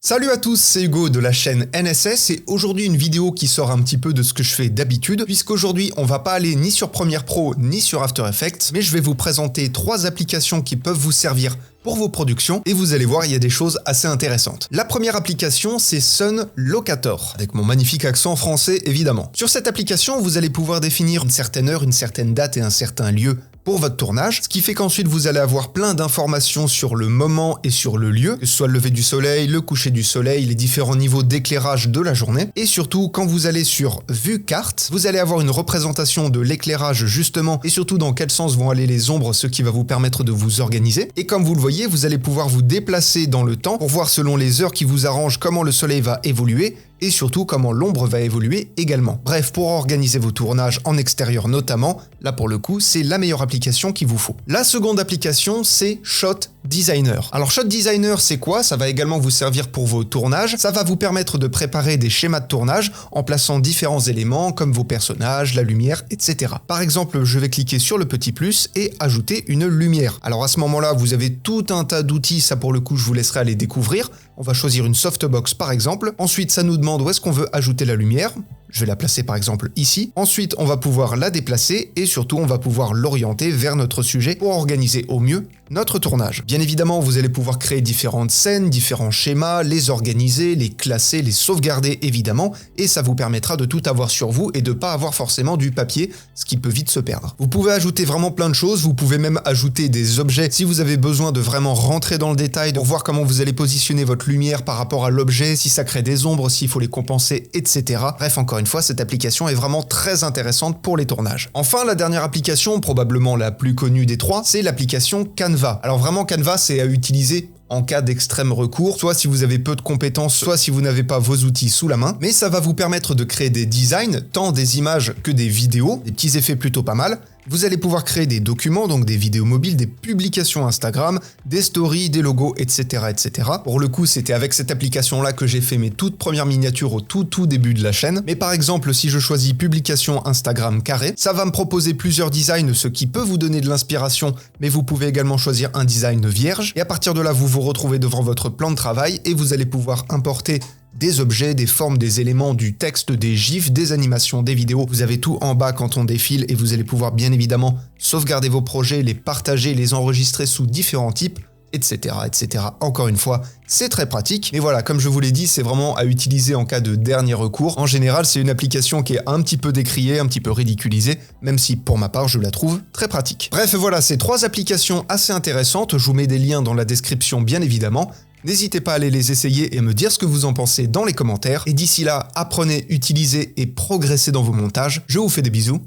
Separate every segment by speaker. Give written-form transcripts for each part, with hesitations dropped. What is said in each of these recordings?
Speaker 1: Salut à tous, c'est Hugo de la chaîne NSS et aujourd'hui une vidéo qui sort un petit peu de ce que je fais d'habitude puisqu'aujourd'hui on va pas aller ni sur Premiere Pro ni sur After Effects mais je vais vous présenter 3 applications qui peuvent vous servir pour vos productions et vous allez voir il y a des choses assez intéressantes. La première application c'est Sun Locator, avec mon magnifique accent français évidemment. Sur cette application vous allez pouvoir définir une certaine heure, une certaine date et un certain lieu pour votre tournage, ce qui fait qu'ensuite vous allez avoir plein d'informations sur le moment et sur le lieu, que ce soit le lever du soleil, le coucher du soleil, les différents niveaux d'éclairage de la journée, et surtout quand vous allez sur Vue carte, vous allez avoir une représentation de l'éclairage justement, et surtout dans quel sens vont aller les ombres, ce qui va vous permettre de vous organiser, et comme vous le voyez, vous allez pouvoir vous déplacer dans le temps pour voir selon les heures qui vous arrangent comment le soleil va évoluer, et surtout comment l'ombre va évoluer également. Bref, pour organiser vos tournages en extérieur notamment, là pour le coup, c'est la meilleure application qu'il vous faut. La seconde application, c'est Shot Designer. Alors Shot Designer, c'est quoi? Ça va également vous servir pour vos tournages. Ça va vous permettre de préparer des schémas de tournage en plaçant différents éléments comme vos personnages, la lumière, etc. Par exemple, je vais cliquer sur le petit plus et ajouter une lumière. Alors à ce moment-là, vous avez tout un tas d'outils, ça pour le coup, je vous laisserai aller découvrir. On va choisir une softbox par exemple. Ensuite, ça nous demande où est-ce qu'on veut ajouter la lumière. Je vais la placer par exemple ici. Ensuite, on va pouvoir la déplacer et surtout, on va pouvoir l'orienter vers notre sujet pour organiser au mieux notre tournage. Bien évidemment, vous allez pouvoir créer différentes scènes, différents schémas, les organiser, les classer, les sauvegarder évidemment, et ça vous permettra de tout avoir sur vous et de pas avoir forcément du papier, ce qui peut vite se perdre. Vous pouvez ajouter vraiment plein de choses, vous pouvez même ajouter des objets si vous avez besoin de vraiment rentrer dans le détail pour voir comment vous allez positionner votre lumière par rapport à l'objet, si ça crée des ombres, s'il faut les compenser, etc. Bref, encore une fois, cette application est vraiment très intéressante pour les tournages. Enfin, la dernière application, probablement la plus connue des trois, c'est l'application Canva. Alors vraiment, Canva, c'est à utiliser en cas d'extrême recours, soit si vous avez peu de compétences, soit si vous n'avez pas vos outils sous la main, mais ça va vous permettre de créer des designs, tant des images que des vidéos, des petits effets plutôt pas mal. Vous allez pouvoir créer des documents, donc des vidéos mobiles, des publications Instagram, des stories, des logos, etc. etc. Pour le coup, c'était avec cette application-là que j'ai fait mes toutes premières miniatures au tout début de la chaîne. Mais par exemple, si je choisis publication Instagram carré, ça va me proposer plusieurs designs, ce qui peut vous donner de l'inspiration, mais vous pouvez également choisir un design vierge. Et à partir de là, vous vous retrouvez devant votre plan de travail et vous allez pouvoir importer des objets, des formes, des éléments, du texte, des gifs, des animations, des vidéos. Vous avez tout en bas quand on défile et vous allez pouvoir bien évidemment sauvegarder vos projets, les partager, les enregistrer sous différents types, etc. etc. Encore une fois, c'est très pratique. Mais voilà, comme je vous l'ai dit, c'est vraiment à utiliser en cas de dernier recours. En général, c'est une application qui est un petit peu décriée, un petit peu ridiculisée, même si pour ma part, je la trouve très pratique. Bref, voilà, ces 3 applications assez intéressantes. Je vous mets des liens dans la description, bien évidemment. N'hésitez pas à aller les essayer et me dire ce que vous en pensez dans les commentaires. Et d'ici là, apprenez, utilisez et progressez dans vos montages. Je vous fais des bisous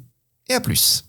Speaker 1: et à plus.